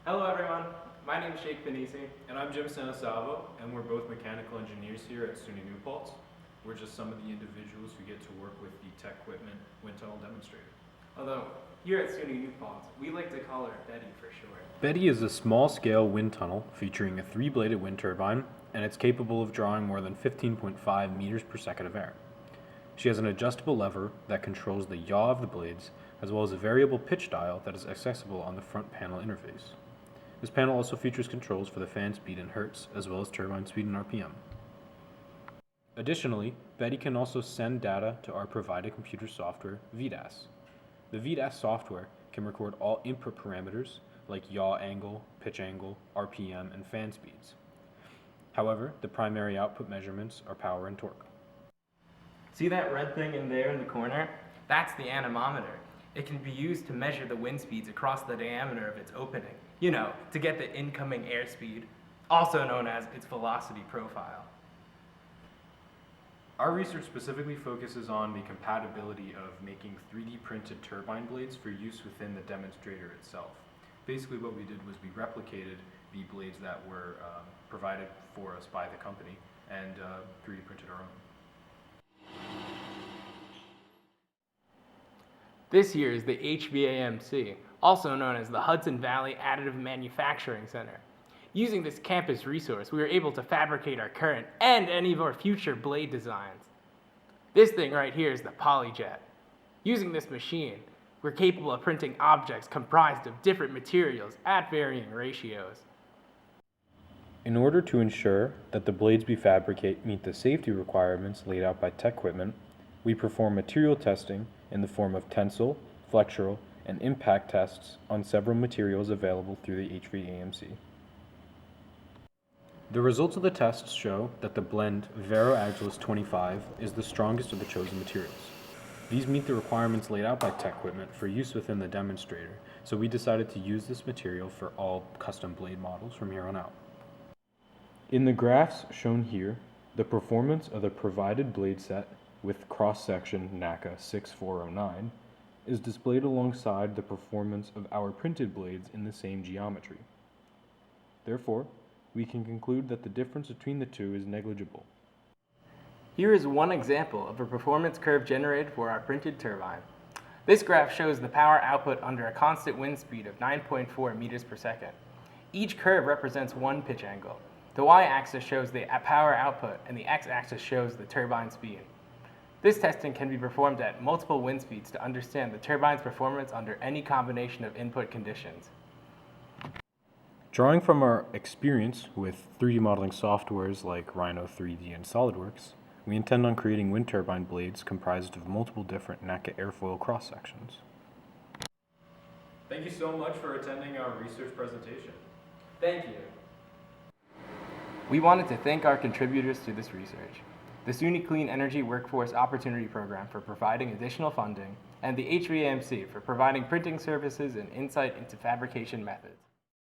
Hello everyone, my name is Sheikh Benisi. And I'm Jim Sanasavo, and we're both mechanical engineers here at SUNY New Paltz. We're just some of the individuals who get to work with the TecQuipment wind tunnel demonstrator. Although, here at SUNY New Paltz, we like to call her Betty for short. Betty is a small-scale wind tunnel featuring a 3-bladed wind turbine, and it's capable of drawing more than 15.5 meters per second of air. She has an adjustable lever that controls the yaw of the blades, as well as a variable pitch dial that is accessible on the front panel interface. This panel also features controls for the fan speed in hertz, as well as turbine speed in RPM. Additionally, Betty can also send data to our provided computer software, VDAS. The VDAS software can record all input parameters like yaw angle, pitch angle, RPM, and fan speeds. However, the primary output measurements are power and torque. See that red thing in there in the corner? That's the anemometer. It can be used to measure the wind speeds across the diameter of its opening. You know, to get the incoming airspeed, also known as its velocity profile. Our research specifically focuses on the compatibility of making 3D printed turbine blades for use within the demonstrator itself. Basically what we did was we replicated the blades that were provided for us by the company and 3D printed our own. This here is the HVAMC, also known as the Hudson Valley Additive Manufacturing Center. Using this campus resource, we were able to fabricate our current and any of our future blade designs. This thing right here is the PolyJet. Using this machine, we're capable of printing objects comprised of different materials at varying ratios. In order to ensure that the blades we fabricate meet the safety requirements laid out by TecQuipment, we perform material testing in the form of tensile, flexural, and impact tests on several materials available through the HVAMC. The results of the tests show that the blend VeroAgilis 25 is the strongest of the chosen materials. These meet the requirements laid out by TecQuipment for use within the demonstrator, so we decided to use this material for all custom blade models from here on out. In the graphs shown here, the performance of the provided blade set with cross-section NACA 6409 is displayed alongside the performance of our printed blades in the same geometry. Therefore, we can conclude that the difference between the two is negligible. Here is one example of a performance curve generated for our printed turbine. This graph shows the power output under a constant wind speed of 9.4 meters per second. Each curve represents one pitch angle. The y-axis shows the power output and the x-axis shows the turbine speed. This testing can be performed at multiple wind speeds to understand the turbine's performance under any combination of input conditions. Drawing from our experience with 3D modeling softwares like Rhino 3D and SolidWorks, we intend on creating wind turbine blades comprised of multiple different NACA airfoil cross-sections. Thank you so much for attending our research presentation. Thank you. We wanted to thank our contributors to this research, the SUNY Clean Energy Workforce Opportunity Program for providing additional funding, and the HVAMC for providing printing services and insight into fabrication methods.